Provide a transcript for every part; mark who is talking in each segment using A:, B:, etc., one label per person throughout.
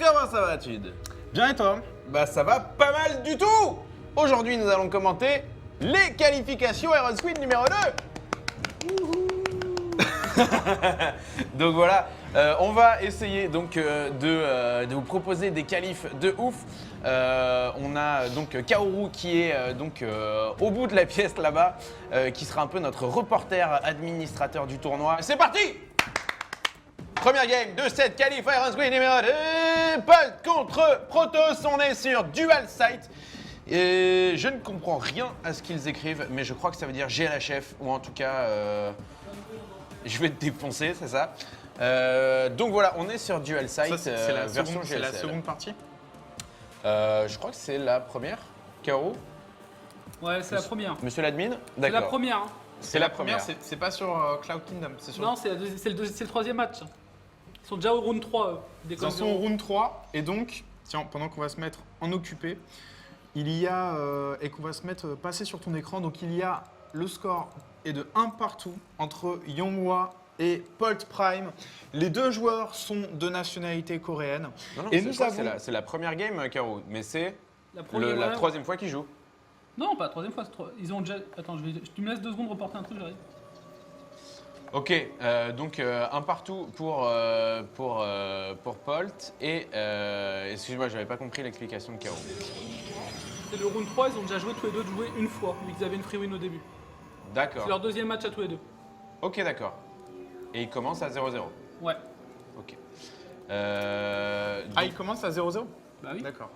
A: comment ça va, Tude?
B: Bien et toi?
A: Bah ça va pas mal du tout. Aujourd'hui, nous allons commenter les qualifications Iron Squid numéro 2. Donc voilà, on va essayer donc de vous proposer des qualifs de ouf. On a donc Kaoru qui est au bout de la pièce là-bas, qui sera un peu notre reporter administrateur du tournoi. C'est parti! Première game de cette qualif Iron Squid numéro 2. Polt contre Protoss, on est sur Dual Site. Et je ne comprends rien à ce qu'ils écrivent, mais je crois que ça veut dire GLHF, ou en tout cas, je vais te défoncer, c'est ça. Donc voilà, on est sur Dual Site,
B: C'est la,
A: version
B: seconde- c'est la
A: GSL.
B: seconde partie?
A: Je crois que c'est la première, Kaoru.
C: Ouais, c'est la première.
A: Monsieur l'admin?
C: C'est la
A: D'accord.
C: première. Hein.
A: C'est la première.
B: C'est pas sur Cloud Kingdom, c'est sur...
C: Non, c'est le troisième match. Ils sont déjà au round 3. Des
B: Ils en sont au round 3, et donc, tiens, pendant qu'on va se mettre en occupé, il y a, et qu'on va se mettre passer sur ton écran, donc il y a le score est de 1 partout entre Yonghwa et Polt Prime. Les deux joueurs sont de nationalité coréenne.
A: Non, non,
B: Et
A: je
B: nous
A: crois que
B: avons...
A: c'est la première game, Kaoru, mais c'est
C: La première.
A: la troisième fois qu'ils jouent.
C: Non, pas la troisième fois. Ils ont déjà. Attends, tu me laisses 2 secondes reporter un truc, j'arrive.
A: Ok, donc un partout pour Polt et excuse-moi, j'avais pas compris l'explication de Kaoru.
C: C'est le round 3, ils ont déjà joué tous les deux de jouer une fois, vu qu'ils avaient une free win au début. C'est
A: D'accord.
C: leur deuxième match à tous les deux.
A: Ok, d'accord. Et il commence à 0-0.
C: Ouais.
A: Ok.
B: Ah, il commence à 0-0?
C: Bah oui.
B: D'accord.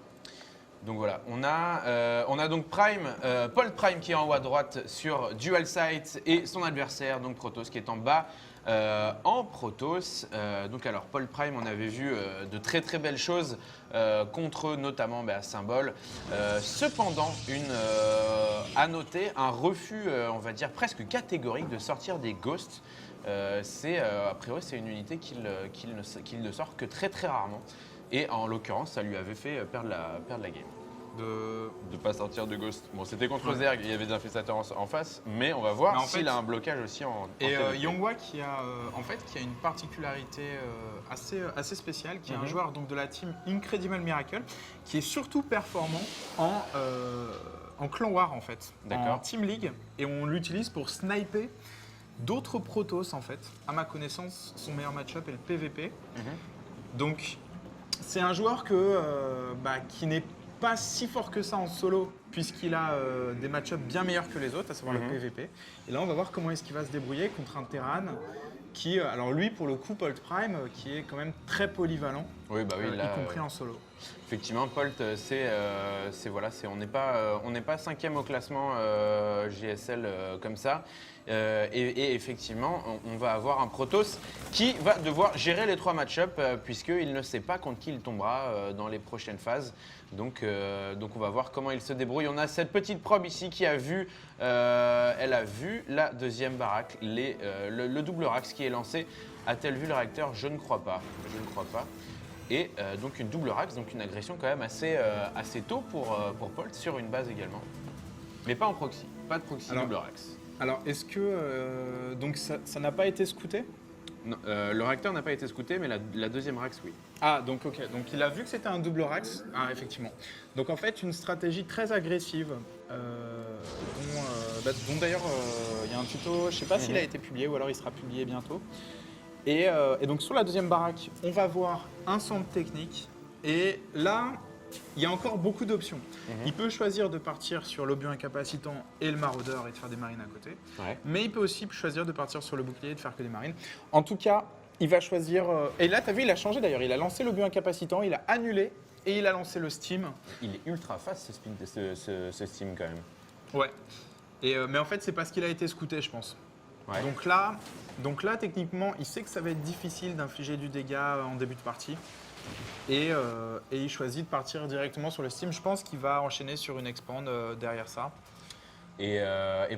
A: Donc voilà, on a donc Prime, Polt Prime qui est en haut à droite sur Dual Site et son adversaire, donc Protoss, qui est en bas en Protoss. Donc alors, Polt Prime, on avait vu de très très belles choses contre notamment Symbol. Cependant, à noter, un refus, on va dire presque catégorique de sortir des Ghosts. A priori, c'est une unité qu'il ne sort que très très rarement. Et en l'occurrence, ça lui avait fait perdre la game. De pas sortir de Ghost. Bon, c'était contre Zerg, il y avait des infestateurs en face, mais on va voir s'il a un blocage aussi en
B: Et
A: TVP.
B: Yonghwa qui a une particularité assez spéciale, qui est un joueur donc de la team Incredible Miracle, qui est surtout performant en clan war en fait, en team league, et on l'utilise pour sniper d'autres Protoss en fait. À ma connaissance, son meilleur match-up est le PVP. Donc c'est un joueur qui n'est pas si fort que ça en solo, puisqu'il a des match-ups bien meilleurs que les autres, à savoir le PVP. Et là, on va voir comment est-ce qu'il va se débrouiller contre un Terran qui, alors lui, pour le coup, Polt Prime, qui est quand même très polyvalent,
A: Oui, bah oui, là,
B: y compris en solo.
A: effectivement, Polt, on n'est pas 5e au classement GSL comme ça. Et effectivement, on va avoir un Protoss qui va devoir gérer les 3 match-ups puisqu'il ne sait pas contre qui il tombera dans les prochaines phases. Donc on va voir comment il se débrouille. On a cette petite probe ici qui a vu, elle a vu la deuxième baraque, le double Rax qui est lancé. A-t-elle vu le réacteur? Je ne crois pas. Je ne crois pas. Et donc une double Rax, donc une agression quand même assez tôt pour Polt sur une base également. Mais pas en proxy, pas de proxy double Rax.
B: Alors, est-ce que donc ça n'a pas été scouté?
A: Non, le réacteur n'a pas été scouté, mais la deuxième Rax, oui.
B: Ah, donc ok. Donc il a vu que c'était un double Rax. Ah, effectivement. Donc en fait, une stratégie très agressive, dont d'ailleurs il y a un tuto, je ne sais pas s'il a été publié ou alors il sera publié bientôt. Et donc sur la deuxième baraque, on va voir un centre technique. Et là, il y a encore beaucoup d'options. Il peut choisir de partir sur l'obus incapacitant et le maraudeur et de faire des marines à côté.
A: Ouais.
B: Mais il peut aussi choisir de partir sur le bouclier et de faire que des marines. En tout cas, il va choisir... et là, tu as vu, il a changé d'ailleurs. Il a lancé l'obus incapacitant, il a annulé et il a lancé le steam.
A: Il est ultra fast ce Steam quand même.
B: Ouais. Mais en fait, c'est parce qu'il a été scouté, je pense.
A: Ouais.
B: Donc là, techniquement, il sait que ça va être difficile d'infliger du dégât en début de partie. Et il choisit de partir directement sur le Steam. Je pense qu'il va enchaîner sur une expand derrière ça.
A: Et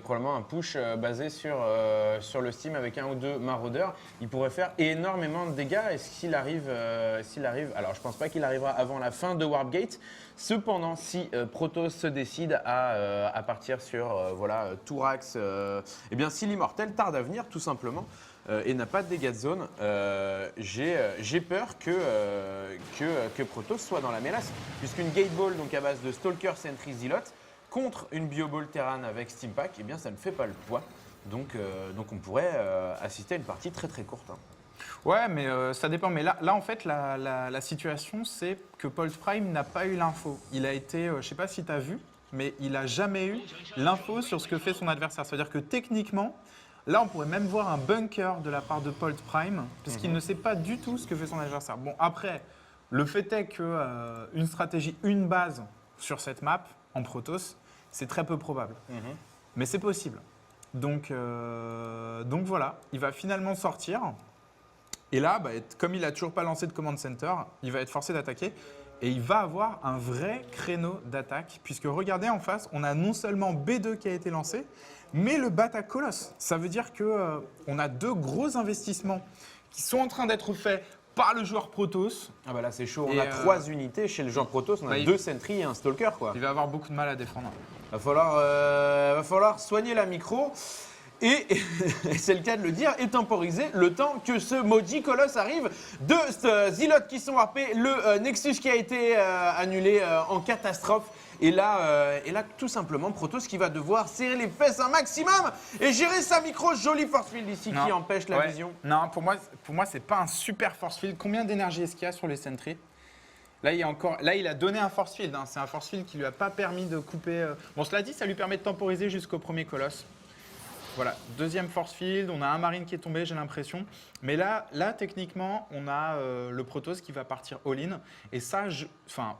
A: probablement un push basé sur le Steam avec un ou deux maraudeurs. Il pourrait faire énormément de dégâts. Et s'il arrive, alors je pense pas qu'il arrivera avant la fin de Warpgate. Cependant, si Protoss se décide à partir sur Tourax, eh bien si l'immortel tarde à venir, tout simplement, et n'a pas de dégâts de zone, j'ai peur que Protoss soit dans la mélasse. Puisqu'une Gate Ball, donc à base de Stalker, Sentry, Zealot, contre une Bioball Terran avec Steampack, eh bien ça ne fait pas le poids. Donc on pourrait assister à une partie très très courte. Hein.
B: Ouais, mais ça dépend. Mais là en fait, la situation, c'est que Polt Prime n'a pas eu l'info. Il a été, je sais pas si tu as vu, mais il n'a jamais eu l'info sur ce que fait son adversaire. C'est-à-dire que techniquement, là, on pourrait même voir un bunker de la part de Polt Prime, puisqu'il ne sait pas du tout ce que fait son adversaire. Bon, après, le fait est qu'une stratégie, une base sur cette map, en Protoss, c'est très peu probable. Mais c'est possible. Donc voilà, il va finalement sortir. Et là, comme il n'a toujours pas lancé de command center, il va être forcé d'attaquer. Et il va avoir un vrai créneau d'attaque. Puisque regardez en face, on a non seulement B2 qui a été lancé, mais le Bata Colosse. Ça veut dire qu'on a 2 gros investissements qui sont en train d'être faits par le joueur Protoss.
A: Ah bah là c'est chaud, on a 3 unités chez le joueur Protoss, on a 2 Sentry et un Stalker quoi.
B: Il va avoir beaucoup de mal à défendre.
A: Va falloir soigner la micro et c'est le cas de le dire, et temporiser le temps que ce maudit colosse arrive. 2 Zealots qui sont warpés, le Nexus qui a été annulé en catastrophe. Et là, tout simplement, Protoss qui va devoir serrer les fesses un maximum et gérer sa micro. Jolie force field ici qui empêche la vision.
B: Non, pour moi c'est pas un super force field. Combien d'énergie est-ce qu'il y a sur les Sentry ? Là, il a donné un force field. Hein. C'est un force field qui lui a pas permis de couper. Bon, cela dit, ça lui permet de temporiser jusqu'au premier colosse. Voilà, deuxième force field. On a un marine qui est tombé, j'ai l'impression. Mais là, techniquement, on a le Protoss qui va partir all-in. Et ça,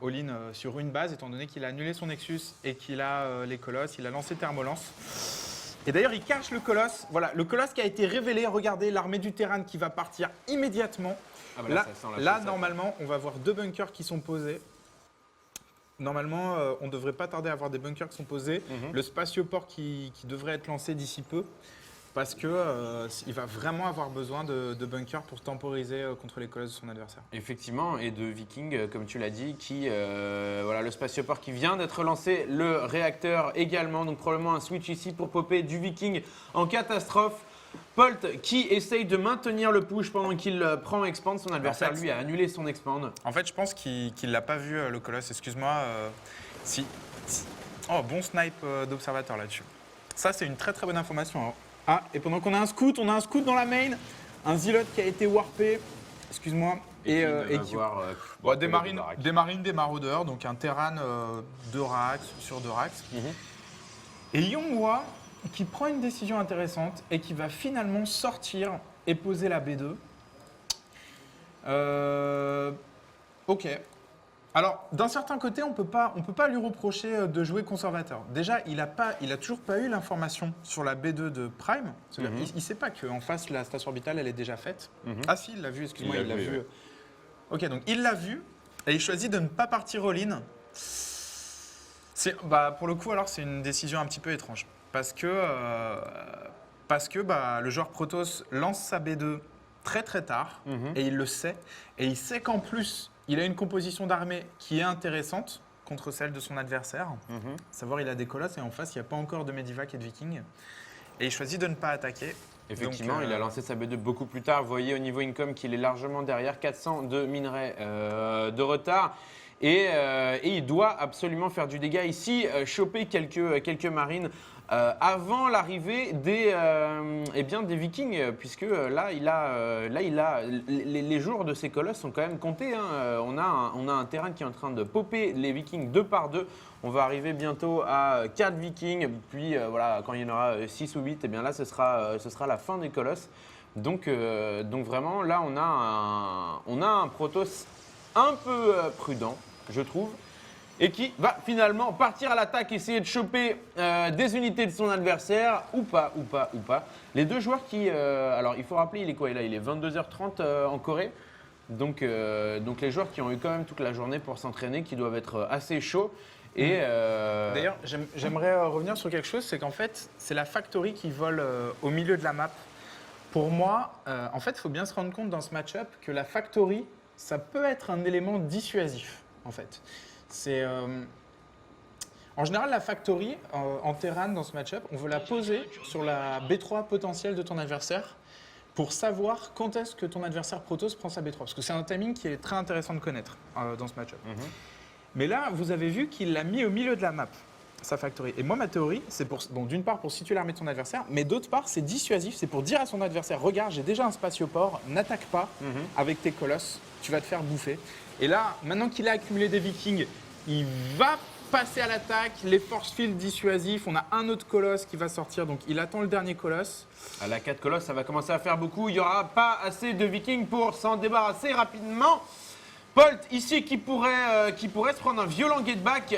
B: all-in sur une base, étant donné qu'il a annulé son Nexus et qu'il a les colosses. Il a lancé Thermolance. Et d'ailleurs, il cache le colosse. Voilà, le colosse qui a été révélé. Regardez, l'armée du Terran qui va partir immédiatement. Ah bah là, normalement, on va voir 2 bunkers qui sont posés. Normalement, on ne devrait pas tarder à avoir des bunkers qui sont posés. Le spatioport qui devrait être lancé d'ici peu. Parce qu'il va vraiment avoir besoin de bunkers pour temporiser contre les colosses de son adversaire.
A: Effectivement, et de Viking, comme tu l'as dit, le spatioport qui vient d'être lancé, le réacteur également, donc probablement un switch ici pour popper du Viking en catastrophe. Polt qui essaye de maintenir le push pendant qu'il prend expand. Son adversaire, lui, a annulé son expand.
B: En fait, je pense qu'il ne l'a pas vu, le colosse. Excuse-moi. Oh, bon snipe d'observateur là-dessus. Ça, c'est une très très bonne information. Hein. Ah, et pendant qu'on a un scout dans la main. Un Zealot qui a été warpé. Excuse-moi.
A: Des
B: marines, des maraudeurs. Donc un Terran 2 Rax sur 2 Rax. Et Yonghwa qui prend une décision intéressante et qui va finalement sortir et poser la B2. Ok. Alors, d'un certain côté, on peut pas lui reprocher de jouer conservateur. Déjà, il a toujours pas eu l'information sur la B2 de Prime. C'est-à-dire, il ne sait pas qu'en face, la station orbitale, elle est déjà faite. Ah si, il l'a vu, excuse-moi, il l'a vu. Ouais. Ok, donc il l'a vu et il choisit de ne pas partir all-in. Pour le coup, alors, c'est une décision un petit peu étrange. Parce que le joueur Protoss lance sa B2 très très tard et il le sait. Et il sait qu'en plus, il a une composition d'armée qui est intéressante contre celle de son adversaire. Savoir, il a des colosses et en face, il n'y a pas encore de Medivac et de Viking. Et il choisit de ne pas attaquer.
A: Effectivement, il a lancé sa B2 beaucoup plus tard. Vous voyez au niveau income qu'il est largement derrière, 400 de minerais de retard. Et il doit absolument faire du dégât ici, choper quelques marines avant l'arrivée des Vikings, puisque là, les jours de ces colosses sont quand même comptés. Hein. On a un terrain qui est en train de popper les Vikings 2 par 2. On va arriver bientôt à 4 Vikings, puis quand il y en aura 6 ou 8, eh bien là, ce sera la fin des colosses. Donc vraiment, là, on a un Protoss un peu prudent, je trouve, et qui va finalement partir à l'attaque, essayer de choper des unités de son adversaire, ou pas. Les 2 joueurs qui... alors, il faut rappeler, il est quoi là? Il est 22h30 en Corée. Donc les joueurs qui ont eu quand même toute la journée pour s'entraîner, qui doivent être assez chauds.
B: D'ailleurs, j'aimerais revenir sur quelque chose, c'est qu'en fait, c'est la Factory qui vole au milieu de la map. Pour moi, en fait, il faut bien se rendre compte dans ce match-up que la Factory, ça peut être un élément dissuasif, en fait. En général, la Factory, en Terran, dans ce match-up, on veut la poser sur la B3 potentielle de ton adversaire pour savoir quand est-ce que ton adversaire Protoss prend sa B3. Parce que c'est un timing qui est très intéressant de connaître dans ce match-up. Mais là, vous avez vu qu'il l'a mis au milieu de la map, sa factory. Et moi, ma théorie, c'est donc d'une part pour situer l'armée de ton adversaire, mais d'autre part, c'est dissuasif. C'est pour dire à son adversaire, regarde, j'ai déjà un spatioport, n'attaque pas avec tes colosses, tu vas te faire bouffer. Et là, maintenant qu'il a accumulé des vikings, il va passer à l'attaque, les force field dissuasifs, on a un autre colosse qui va sortir, donc il attend le dernier colosse.
A: À la 4 colosses, ça va commencer à faire beaucoup. Il n'y aura pas assez de vikings pour s'en débarrasser rapidement. Polt, ici, qui pourrait se prendre un violent get-back,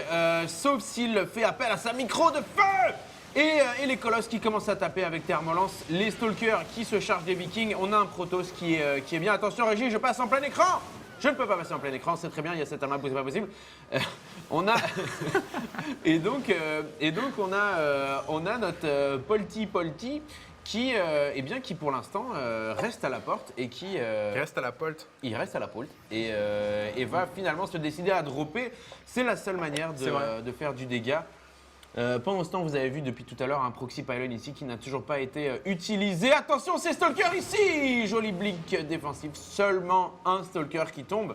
A: sauf s'il fait appel à sa micro de feu. Et les colosses qui commencent à taper avec Thermolance. Les stalkers qui se chargent des vikings. On a un Protoss qui est bien. Attention, Régie, je passe en plein écran. Je ne peux pas passer en plein écran, c'est très bien, il y a cette arme-là, c'est pas possible. On a et donc on a notre Polty qui qui pour l'instant reste à la porte et qui
B: reste à la Polt.
A: Il reste à la Polt et va finalement se décider à dropper. C'est la seule manière de faire du dégât. Pendant ce temps, vous avez vu depuis tout à l'heure un proxy pylon ici qui n'a toujours pas été utilisé. Attention, c'est Stalker ici. Joli blink défensif, seulement un Stalker qui tombe.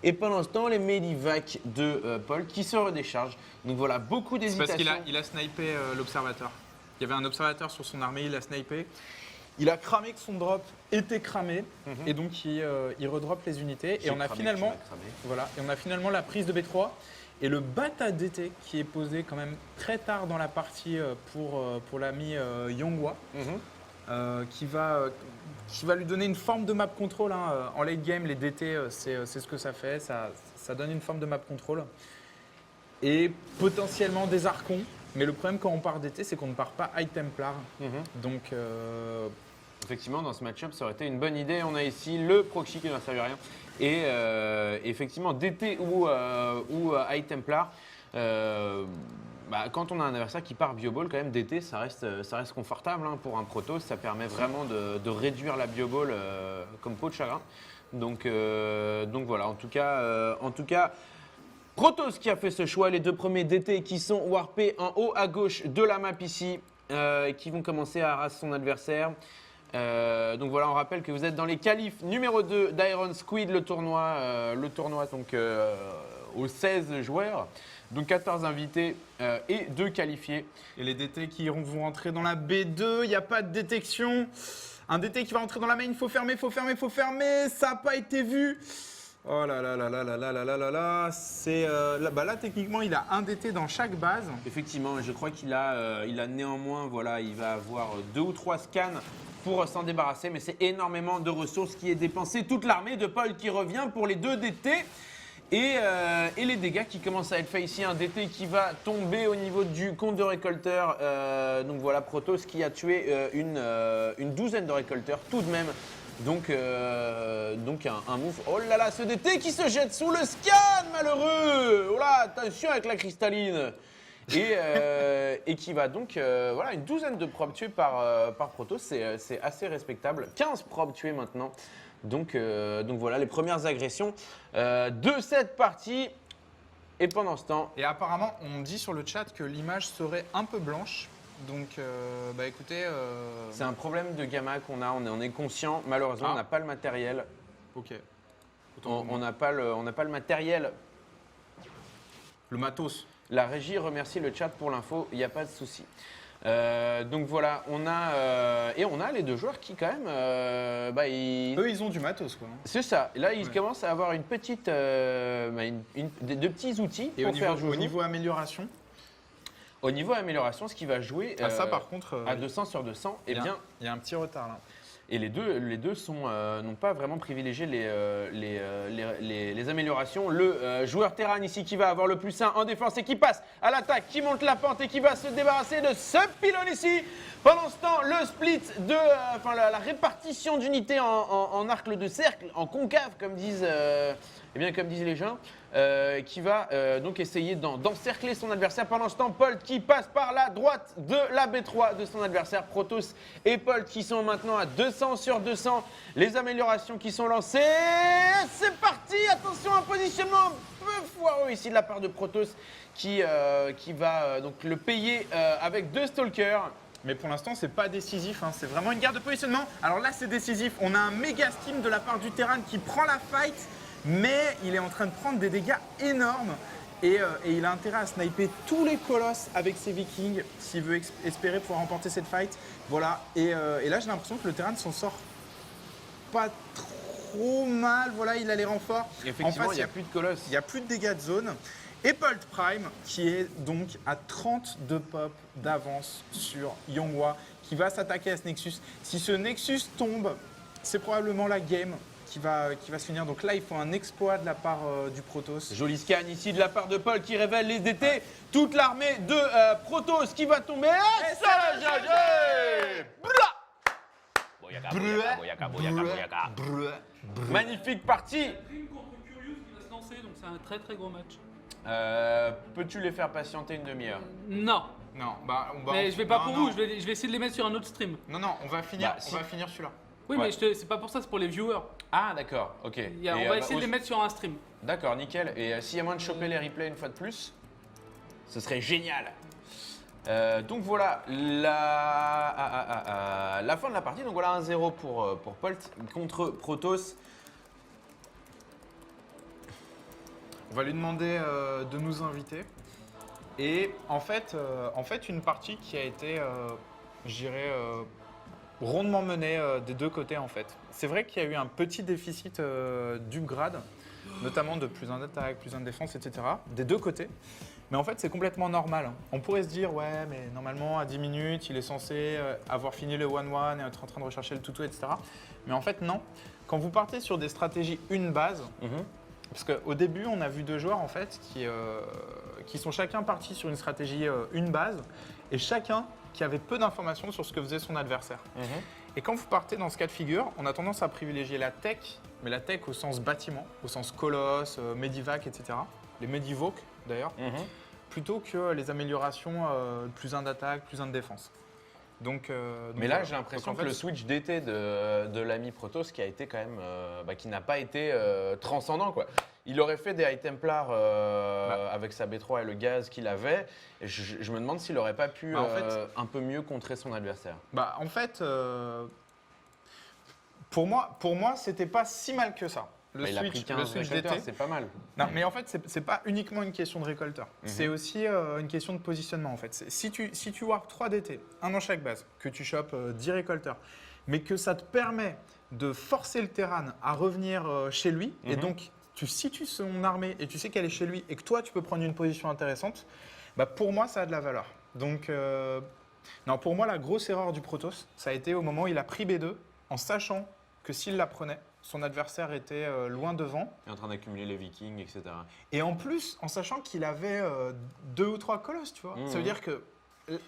A: Et pendant ce temps, les Medivac de Paul qui se redéchargent. Donc voilà, beaucoup d'hésitation.
B: C'est parce qu'il a snipé l'observateur. Il y avait un observateur sur son armée, il a snipé. Il a cramé que son drop était cramé et donc il redrop les unités. Et on a finalement la prise de B3. Et le bata DT qui est posé quand même très tard dans la partie pour l'ami Yonghua, qui va lui donner une forme de map control. En late game, les DT, c'est ce que ça fait, ça donne une forme de map control. Et potentiellement des archons, mais le problème quand on part DT, c'est qu'on ne part pas High Templar. Donc,
A: effectivement, dans ce match-up, ça aurait été une bonne idée. On a ici le proxy qui ne servi à rien. Et effectivement, DT ou High Templar, quand on a un adversaire qui part Bioball, quand même, DT, ça reste confortable pour un Protoss. Ça permet vraiment de réduire la Bioball comme peau de chagrin. Donc voilà, en tout cas, Protoss qui a fait ce choix. Les deux premiers DT qui sont warpés en haut à gauche de la map ici, qui vont commencer à harasser son adversaire. Donc voilà, on rappelle que vous êtes dans les qualifs numéro 2 d'Iron Squid, le tournoi donc aux 16 joueurs, donc 14 invités et 2 qualifiés.
B: Et les DT qui vont rentrer dans la B2, il n'y a pas de détection. Un DT qui va rentrer dans la main, il faut fermer, ça n'a pas été vu. Oh là là là là là là là là là là, c'est là techniquement il a un DT dans chaque base.
A: Effectivement, je crois qu'il a néanmoins, voilà, il va avoir 2 ou 3 scans pour s'en débarrasser, mais c'est énormément de ressources qui est dépensé. Toute l'armée de Paul qui revient pour les 2 DT et les dégâts qui commencent à être faits ici. Un DT qui va tomber au niveau du compte de récolteurs. Donc voilà, Protoss qui a tué une douzaine de récolteurs tout de même. Donc un move. Oh là là, ce DT qui se jette sous le scan, malheureux. Oh là, attention avec la cristalline. Et qui va donc, voilà, une douzaine de probes tués par Protoss, c'est assez respectable. 15 probes tués maintenant. Donc voilà, les premières agressions de cette partie. Et pendant ce temps...
B: Et apparemment, on dit sur le chat que l'image serait un peu blanche. Donc, écoutez...
A: C'est un problème de gamma qu'on a, on est conscient. Malheureusement, on n'a pas le matériel.
B: Ok.
A: On n'a pas le matériel.
B: Le matos.
A: La régie remercie le chat pour l'info, il n'y a pas de souci. Donc voilà, on a les 2 joueurs qui quand même...
B: Eux, ils ont du matos, quoi.
A: C'est ça. Là, ils commencent à avoir une petite... de petits outils
B: et
A: pour faire jouer.
B: Au niveau amélioration,
A: au niveau amélioration, ce qui va jouer
B: ça, par contre,
A: à 200 sur 200,
B: il y a un petit retard là.
A: Et les deux n'ont pas vraiment privilégié les améliorations. Le joueur Terran ici qui va avoir le +1 en défense et qui passe à l'attaque, qui monte la pente et qui va se débarrasser de ce pylône ici. Pendant ce temps, le split la répartition d'unités en arc de cercle, en concave comme disent les gens, qui va donc essayer d'encercler son adversaire. Pendant ce temps, Paul qui passe par la droite de la B3 de son adversaire. Protoss et Paul qui sont maintenant à 200 sur 200. Les améliorations qui sont lancées. C'est parti. Attention, un positionnement un peu foireux ici de la part de Protoss qui va donc le payer avec 2 stalkers.
B: Mais pour l'instant, c'est pas décisif. Hein. C'est vraiment une guerre de positionnement. Alors là, c'est décisif. On a un méga steam de la part du Terran qui prend la fight, mais il est en train de prendre des dégâts énormes. Et il a intérêt à sniper tous les colosses avec ses Vikings s'il veut espérer pouvoir remporter cette fight. Voilà. Et là, j'ai l'impression que le Terran s'en sort pas trop mal. Voilà, il a les renforts.
A: Et effectivement,
B: En face,
A: il n'y a plus de colosses.
B: il n'y a plus de dégâts de zone. Et Bolt Prime qui est donc à 32 pop d'avance sur Yonghwa qui va s'attaquer à ce Nexus. Si ce Nexus tombe, c'est probablement la game qui va se finir. Donc là, il faut un exploit de la part du Protoss.
A: Joli scan ici de la part de Paul qui révèle les DT. Toute l'armée de Protoss qui va tomber. Et ça va jager. Magnifique partie.
C: Dream contre Curious qui va se lancer, donc c'est un très très gros match.
A: Peux-tu les faire patienter une demi-heure?
C: Non,
B: Non, bah,
C: mais je vais pas
B: non,
C: pour
B: non.
C: vous, je vais essayer de les mettre sur un autre stream.
B: Non, non, on va finir,
A: Bah, si.
B: on va finir celui-là.
C: Oui,
A: Ouais.
C: mais c'est pas pour ça, c'est pour les viewers.
A: Ah d'accord, ok.
C: On va essayer de les mettre sur un stream.
A: D'accord, nickel. Et s'il y a moyen de choper les replays une fois de plus, ce serait génial. Donc voilà, la fin de la partie. Donc voilà, 1-0 pour Polt contre Protoss.
B: On va lui demander de nous inviter. Et en fait, une partie qui a été, je dirais, rondement menée des deux côtés en fait. C'est vrai qu'il y a eu un petit déficit d'upgrade, notamment de plus 1 d'attaque, plus 1 de défense, etc. des deux côtés. Mais en fait, c'est complètement normal. On pourrait se dire, ouais, mais normalement, à 10 minutes, il est censé avoir fini le 1-1 et être en train de rechercher le toutou, etc. Mais en fait, non. Quand vous partez sur des stratégies une base, parce qu'au début, on a vu deux joueurs en fait qui sont chacun partis sur une stratégie une base et chacun qui avait peu d'informations sur ce que faisait son adversaire. Et quand vous partez dans ce cas de figure, on a tendance à privilégier la tech, mais la tech au sens bâtiment, au sens colosse, Medivac, etc. Les Medivoc d'ailleurs, plutôt que les améliorations plus 1 d'attaque, plus 1 de défense. Donc,
A: Mais là,
B: voilà.
A: j'ai l'impression
B: Donc, en
A: que le
B: fait,
A: switch d'été de l'ami Protoss qui a été quand même, qui n'a pas été transcendant quoi. Il aurait fait des High Templars avec sa B3 et le gaz qu'il avait. Et je me demande s'il n'aurait pas pu
B: Bah, en fait-
A: un peu mieux contrer son adversaire.
B: Bah, en fait, pour moi, c'était pas si mal que ça.
A: Bah, il a pris 15 récolteurs,
B: d'été.
A: c'est pas mal.
B: Non, mais en fait, c'est pas uniquement une question de récolteur. C'est aussi une question de positionnement, en fait. Si tu warp 3 DT, un dans chaque base, que tu chopes 10 récolteurs, mais que ça te permet de forcer le Terran à revenir chez lui, et donc tu situes son armée et tu sais qu'elle est chez lui, et que toi, tu peux prendre une position intéressante, bah, pour moi, ça a de la valeur. Donc, non, pour moi, la grosse erreur du Protoss, ça a été au moment où il a pris B2, en sachant que s'il la prenait, son adversaire était loin devant.
A: Il est en train d'accumuler les Vikings, etc.
B: Et en plus, en sachant qu'il avait 2 ou 3 colosses, tu vois. Ça veut dire que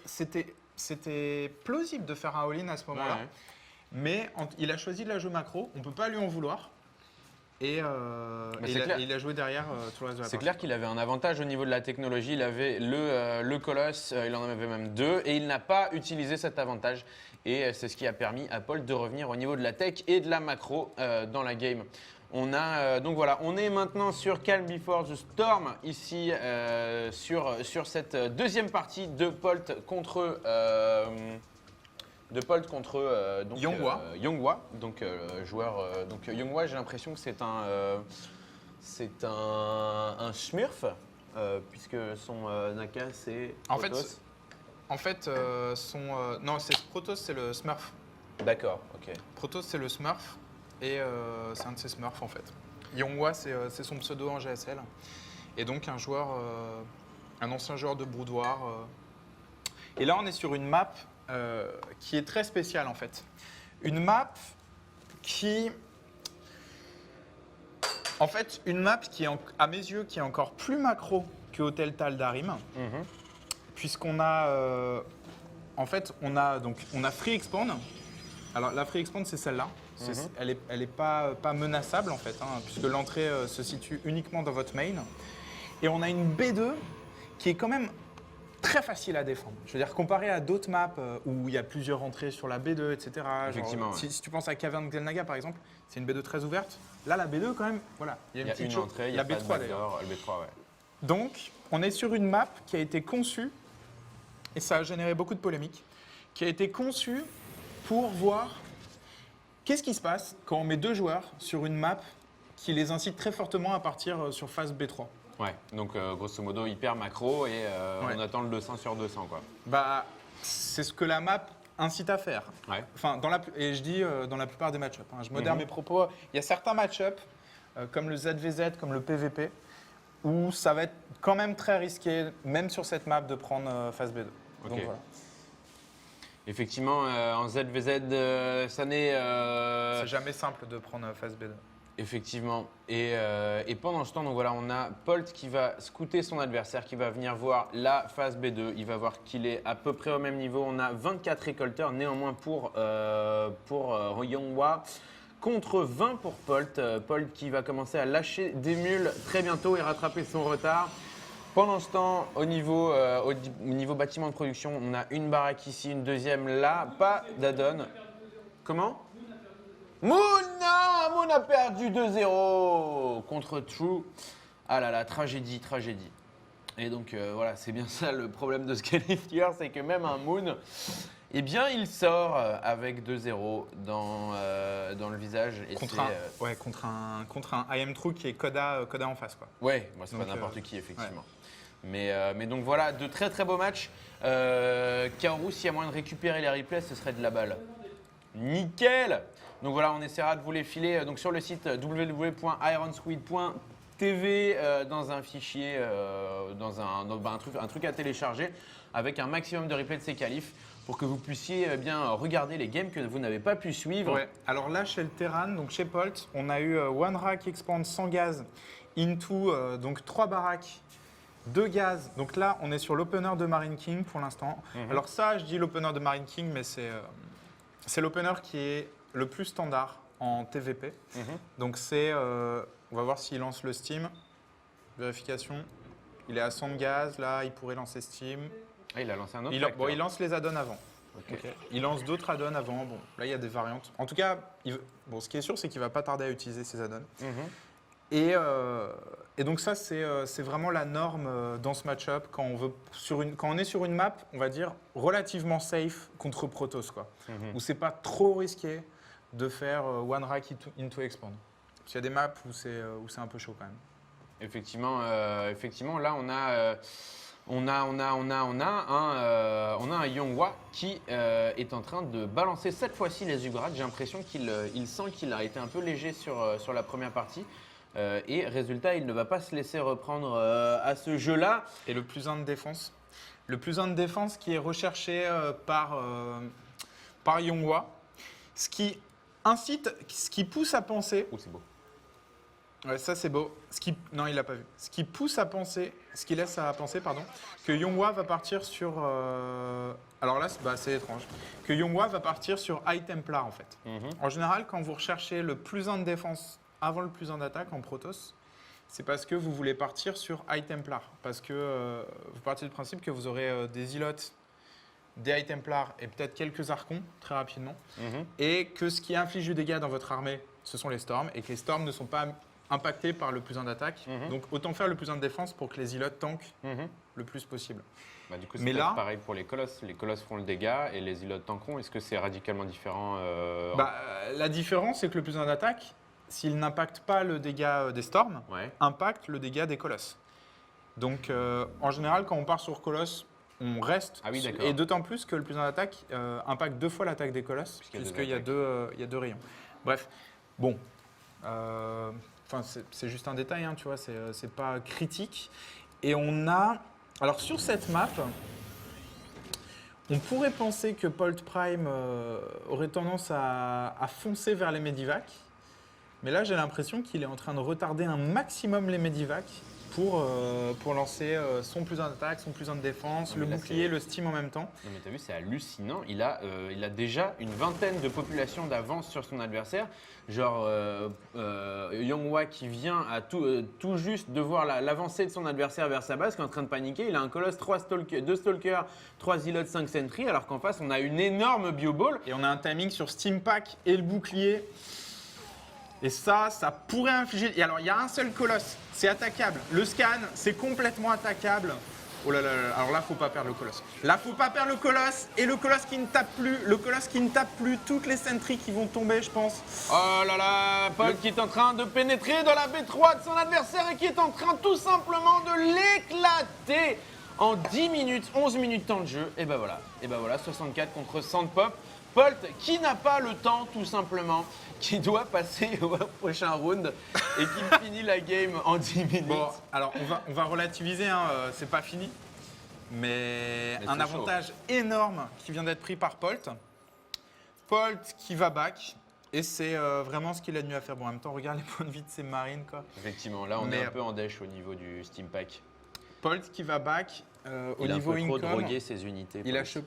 B: c'était plausible de faire un all-in à ce moment-là.
A: Ouais.
B: Mais il a choisi de la jouer macro, on ne peut pas lui en vouloir. Et il a joué derrière tout le reste de la
A: C'est
B: partie.
A: clair qu'il avait un avantage au niveau de la technologie. Il avait le colosse, il en avait même 2, et il n'a pas utilisé cet avantage. Et c'est ce qui a permis à Paul de revenir au niveau de la tech et de la macro dans la game. On a donc voilà, on est maintenant sur Calm Before the Storm ici sur cette deuxième partie de Polt contre donc,
B: Yonghwa.
A: Yonghwa, donc joueur. Donc Yonghwa, j'ai l'impression que c'est un Smurf, puisque son Naka c'est Protoss.
B: En fait, non, Protoss, c'est le Smurf.
A: D'accord, ok.
B: Protoss, c'est le Smurf. Et c'est un de ses Smurfs, en fait. Yonghwa, c'est son pseudo en GSL. Et donc, un ancien joueur de boudoir. Et là, on est sur une map qui est très spéciale, en fait. Une map qui... En fait, une map qui est, à mes yeux, qui est encore plus macro que Hotel Tal d'Arim. Puisqu'on a, en fait, on a Free Expand. Alors la Free Expand, c'est celle-là. Elle est pas menaçable en fait, hein, puisque l'entrée se situe uniquement dans votre main. Et on a une B2 qui est quand même très facile à défendre. Je veux dire, comparé à d'autres maps où il y a plusieurs entrées sur la B2, etc. Genre,
A: Effectivement, ouais.
B: si tu penses à Cavern Xel'Naga par exemple, c'est une B2 très ouverte. Là, la B2 quand même, voilà,
A: Il y a
B: petite
A: une
B: chose.
A: entrée, il y
B: la
A: a pas de
B: B3 d'ailleurs.
A: backdoor, le B3, ouais.
B: Donc, on est sur une map qui a été conçue, et ça a généré beaucoup de polémiques, qui a été conçu pour voir qu'est-ce qui se passe quand on met 2 joueurs sur une map qui les incite très fortement à partir sur phase B3.
A: Ouais, donc grosso modo hyper macro et on attend le 200 sur 200 quoi.
B: Bah, c'est ce que la map incite à faire.
A: Ouais.
B: Enfin, et je dis dans la plupart des match-ups. Hein. Je modère mes propos. Il y a certains match-ups, comme le ZVZ, comme le PVP, où ça va être quand même très risqué, même sur cette map, de prendre phase B2.
A: Ok.
B: Donc voilà.
A: Effectivement, en ZVZ, ça n'est.
B: C'est jamais simple de prendre phase B2.
A: Effectivement. Et pendant ce temps, donc voilà, on a Polt qui va scouter son adversaire, qui va venir voir la phase B2. Il va voir qu'il est à peu près au même niveau. On a 24 récolteurs néanmoins pour Yonghwa contre 20 pour Polt. Polt qui va commencer à lâcher des mules très bientôt et rattraper son retard. Pendant ce temps, au niveau bâtiment de production, on a une baraque ici, une deuxième là, pas d'addon. Comment ? Moon, non, Moon a perdu 2-0 contre True. Ah là là, tragédie, tragédie. Et donc voilà, c'est bien ça le problème de ce qualifier, c'est que même un Moon, eh bien il sort avec 2-0 dans le visage. Et
B: contre un IM True qui est Koda en face, quoi.
A: Ouais, moi c'est pas n'importe qui effectivement. Ouais. Mais donc voilà, de très très beaux matchs. Kaoru, s'il y a moyen de récupérer les replays, ce serait de la balle. Nickel. Donc voilà, on essaiera de vous les filer donc sur le site www.ironsquid.tv dans un fichier, un truc à télécharger avec un maximum de replays de ces qualifs pour que vous puissiez bien regarder les games que vous n'avez pas pu suivre.
B: Ouais. Alors là, chez le Terran, donc chez Polt, on a eu One Rack Expand sans gaz into donc 3 baraques. 2 gaz. Donc là, on est sur l'opener de Marine King pour l'instant. Alors ça, je dis l'opener de Marine King, mais c'est l'opener qui est le plus standard en TVP. Donc c'est, on va voir s'il lance le Steam. Vérification. Il est à 100 de gaz. Là, il pourrait lancer Steam.
A: Ah, il a lancé un autre
B: Il lance les add-ons avant. Okay. Il lance d'autres add-ons avant. Bon, là, il y a des variantes. En tout cas, ce qui est sûr, c'est qu'il ne va pas tarder à utiliser ces add-ons. Et donc ça, c'est vraiment la norme dans ce match-up quand on est sur une map, on va dire, relativement safe contre Protoss, quoi. Où c'est pas trop risqué de faire One Rack into Expand. Parce qu'il y a des maps où c'est un peu chaud quand même.
A: Effectivement, là on a un Yonghwa qui est en train de balancer cette fois-ci les Ugrad. J'ai l'impression qu'il sent qu'il a été un peu léger sur la première partie. Et résultat, il ne va pas se laisser reprendre à ce jeu-là.
B: Et le plus 1 de défense. Le plus 1 de défense qui est recherché par Yonghwa. Ce qui pousse à penser.
A: Oh, c'est beau.
B: Ouais, ça c'est beau. Non, il l'a pas vu. Ce qui laisse à penser, que Yonghwa va partir sur. Alors là, c'est étrange. Que Yonghwa va partir sur High Templar en fait. En général, quand vous recherchez le plus 1 de défense avant le plus 1 d'attaque en Protoss, c'est parce que vous voulez partir sur High Templar. Parce que vous partez du principe que vous aurez des Ilots, des High Templar et peut-être quelques Archons très rapidement. Et que ce qui inflige du dégât dans votre armée, ce sont les Storms. Et que les Storms ne sont pas impactés par le plus 1 d'attaque. Donc autant faire le plus 1 de défense pour que les Ilots tankent le plus possible.
A: Bah, du coup, c'est pareil pour les Colosses. Les Colosses font le dégât et les Ilots tankeront. Est-ce que c'est radicalement différent
B: La différence, c'est que le plus 1 d'attaque, s'il n'impacte pas le dégât des Storms, impacte le dégât des Colosses. Donc, en général, quand on part sur Colosses, on reste.
A: Ah oui, d'accord.
B: Et d'autant plus que le plus 1 d'attaque impacte 2 fois l'attaque des Colosses, puisqu'il y a 2 rayons. Bref, bon. C'est juste un détail, hein, tu vois, c'est pas critique. Et on a. Alors, sur cette map, on pourrait penser que Polt Prime aurait tendance à foncer vers les Medivacs. Mais là, j'ai l'impression qu'il est en train de retarder un maximum les Medivacs pour lancer son plus 1 d'attaque, son plus 1 de défense, le bouclier, le Steam en même temps.
A: Non mais t'as vu, c'est hallucinant. Il a déjà une vingtaine de populations d'avance sur son adversaire. Genre Yonghwa qui vient à tout juste de voir l'avancée de son adversaire vers sa base, qui est en train de paniquer. Il a un colosse, 2 stalkers, 3 Ilots, 5 sentry, alors qu'en face, on a une énorme bioball.
B: Et on a un timing sur Steam Pack et le bouclier. Et ça pourrait infliger. Et alors, il y a un seul colosse, c'est attaquable. Le scan, c'est complètement attaquable. Oh là là là, alors là, faut pas perdre le colosse. Là, faut pas perdre le colosse. Et le colosse qui ne tape plus. Le colosse qui ne tape plus. Toutes les sentries qui vont tomber, je pense.
A: Oh là là, Paul qui est en train de pénétrer dans la B3 de son adversaire et qui est en train tout simplement de l'éclater en 10 minutes, 11 minutes temps de jeu. Et ben voilà, 64 contre Sandpop. Polt qui n'a pas le temps tout simplement, qui doit passer au prochain round et qui finit la game en 10 minutes.
B: Bon, alors on va relativiser, hein, c'est pas fini. Mais
A: Mais
B: un
A: c'est
B: avantage énorme qui vient d'être pris par Polt. Polt qui va back. Et c'est vraiment ce qu'il a de mieux à faire. Bon, en même temps, regarde les points de vie de ces marines, quoi.
A: Effectivement, là on
B: Mais-
A: est un peu en dèche au niveau du Steam Pack.
B: Polt qui va back au
A: Il a un
B: niveau
A: peu trop
B: income.
A: drogué ses unités.
B: Il a,
A: Polt.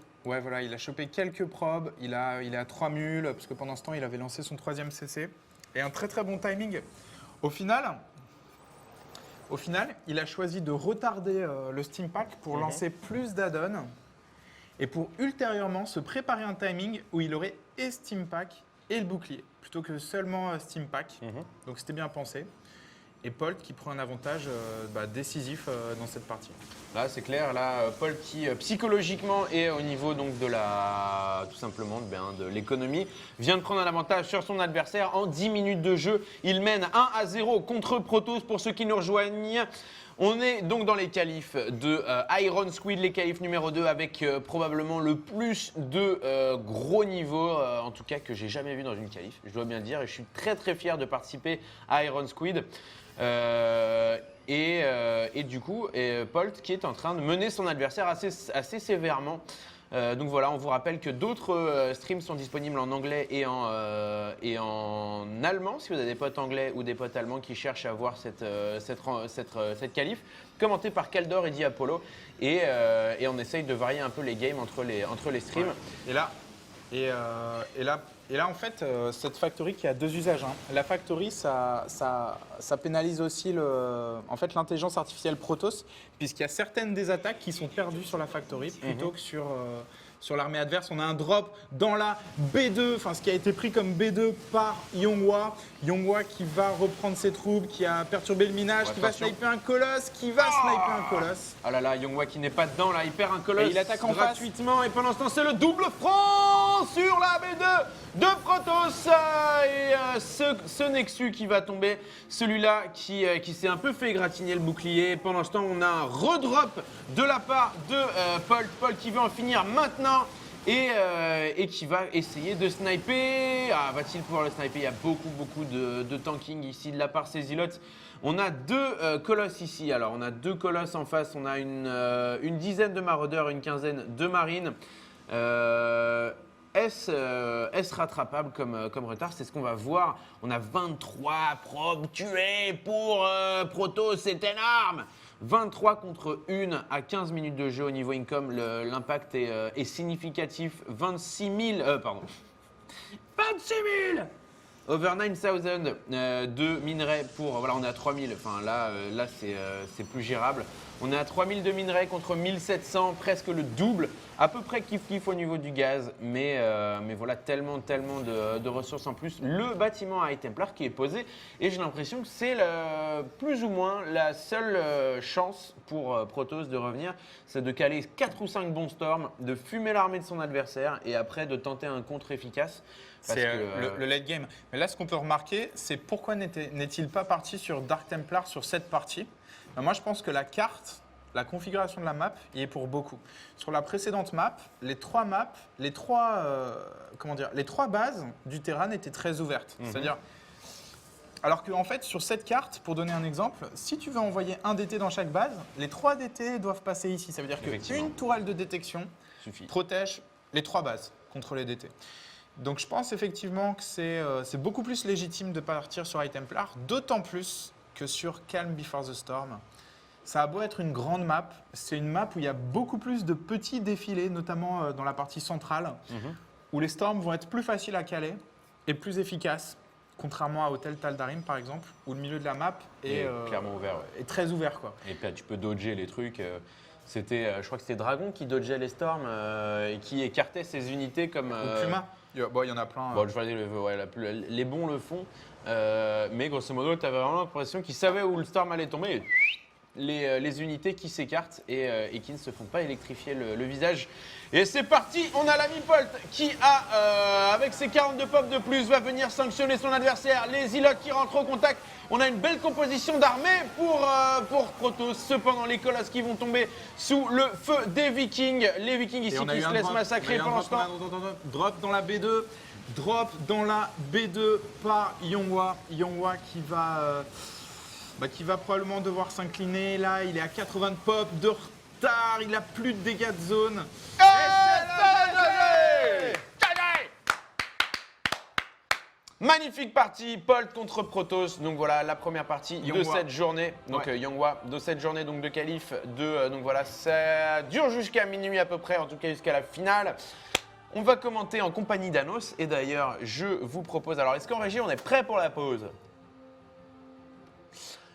B: il a chopé quelques probes, il a 3 mules, parce que pendant ce temps, il avait lancé son 3e CC. Et un très très bon timing. Au final, il a choisi de retarder le Steam Pack pour lancer plus d'add-ons et pour ultérieurement se préparer un timing où il aurait et Steam Pack et le bouclier, plutôt que seulement Steam Pack. Donc c'était bien pensé. Et Polt qui prend un avantage décisif dans cette partie.
A: Là, c'est clair. Là, Paul qui psychologiquement et au niveau donc de la, tout simplement, de l'économie, vient de prendre un avantage sur son adversaire en 10 minutes de jeu. Il mène 1-0 contre Protoss. Pour ceux qui nous rejoignent, on est donc dans les qualifs de Iron Squid, les qualifs numéro 2 avec probablement le plus de gros niveaux, en tout cas que j'ai jamais vu dans une qualif, je dois bien le dire. Et je suis très très fier de participer à Iron Squid. Et du coup, Polt qui est en train de mener son adversaire assez sévèrement. Donc voilà, on vous rappelle que d'autres streams sont disponibles en anglais et en allemand. Si vous avez des potes anglais ou des potes allemands qui cherchent à voir cette qualif, commenté par Kaldor et Diapollo. Et on essaye de varier un peu les games entre les streams.
B: Ouais. Et là, en fait, cette factory qui a deux usages. Hein. La factory, ça pénalise aussi l'intelligence artificielle Protoss, puisqu'il y a certaines des attaques qui sont perdues sur la factory plutôt que sur l'armée adverse. On a un drop dans la B2, enfin ce qui a été pris comme B2 par Yonghwa. Yonghwa qui va reprendre ses troupes, qui a perturbé le minage,
A: Ouais,
B: qui va
A: attention.
B: sniper un colosse, sniper un colosse.
A: Ah là là, Yonghwa qui n'est pas dedans, là, il perd un colosse
B: Et il attaque en face.
A: gratuitement. Et pendant ce temps, c'est le double front sur la B2 de Protoss. Ce Nexus qui va tomber, celui-là qui s'est un peu fait égratigner le bouclier. Pendant ce temps, on a un redrop de la part de Paul qui veut en finir maintenant. Et qui va essayer de sniper. Ah, va-t-il pouvoir le sniper? Il y a beaucoup de tanking ici de la part des Zealots. On a deux colosses ici. Alors, on a deux colosses en face. On a une dizaine de maraudeurs, une quinzaine de marines. Est-ce rattrapable comme retard? C'est ce qu'on va voir. On a 23 probes tuées pour Protoss, c'est énorme! 23 contre 1 à 15 minutes de jeu au niveau income, l'impact est significatif. 26 000 over 9000 de minerais pour. Voilà, on est à 3000. Enfin, là c'est plus gérable. On est à 3000 de minerais contre 1700, presque le double. À peu près kiff-kiff au niveau du gaz. Mais voilà, tellement de ressources en plus. Le bâtiment à High Templar qui est posé. Et j'ai l'impression que c'est plus ou moins la seule chance pour Protoss de revenir. C'est de caler 4 ou 5 bons storms, de fumer l'armée de son adversaire et après de tenter un contre efficace.
B: C'est le late game. Mais là, ce qu'on peut remarquer, c'est pourquoi n'est-il pas parti sur Dark Templar sur cette partie? Ben, moi, je pense que la carte, la configuration de la map, y est pour beaucoup. Sur la précédente map, les trois bases du terrain étaient très ouvertes. C'est-à-dire, alors qu'en fait, sur cette carte, pour donner un exemple, si tu veux envoyer un DT dans chaque base, les 3 DT doivent passer ici. Ça veut dire qu'une tourelle de détection
A: Suffit.
B: protège les 3 bases contre les DT. Donc je pense effectivement que c'est beaucoup plus légitime de partir sur High Templar, d'autant plus que sur Calm Before the Storm. Ça a beau être une grande map, c'est une map où il y a beaucoup plus de petits défilés, notamment dans la partie centrale, où les storms vont être plus faciles à caler et plus efficaces, contrairement à Hotel Taldarim par exemple, où le milieu de la map est
A: clairement ouvert. Ouais.
B: est très ouvert, quoi.
A: Et puis tu peux dodger les trucs. Je crois que c'était Dragon qui dodgeait les storms et qui écartait ses unités comme.
B: Ou Puma, il y en a plein.
A: Bon, je vois les bons le font, mais grosso modo, tu avais vraiment l'impression qu'ils savaient où le storm allait tomber. les unités qui s'écartent et qui ne se font pas électrifier le visage. Et c'est parti, on a l'ami Polt qui a, avec ses 42 pop de plus, va venir sanctionner son adversaire. Les Ilocs qui rentrent au contact. On a une belle composition d'armée pour Protoss. Cependant, les Colosses qui vont tomber sous le feu des Vikings. Les Vikings ici qui se laissent massacrer pendant ce temps.
B: Drop dans la B2. Drop dans la B2 par Yonghwa. Yonghwa qui va probablement devoir s'incliner. Là, il est à 80 de pop de retard. Il a plus de dégâts de zone.
A: Magnifique partie, Polt contre Protoss. Donc voilà la première partie de cette journée. Donc Yonghwa, de cette journée donc de qualif. Donc voilà, ça dure jusqu'à minuit à peu près, en tout cas jusqu'à la finale. On va commenter en compagnie d'Anos. Et d'ailleurs, je vous propose. Alors, est-ce qu'en régie, on est prêt pour la pause?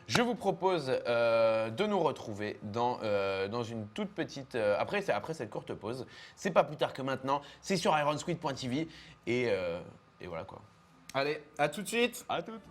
A: Je vous propose de nous retrouver dans une toute petite. Après cette courte pause, c'est pas plus tard que maintenant. C'est sur ironsquid.tv et voilà quoi.
B: Allez, à tout de suite.
A: À toutes.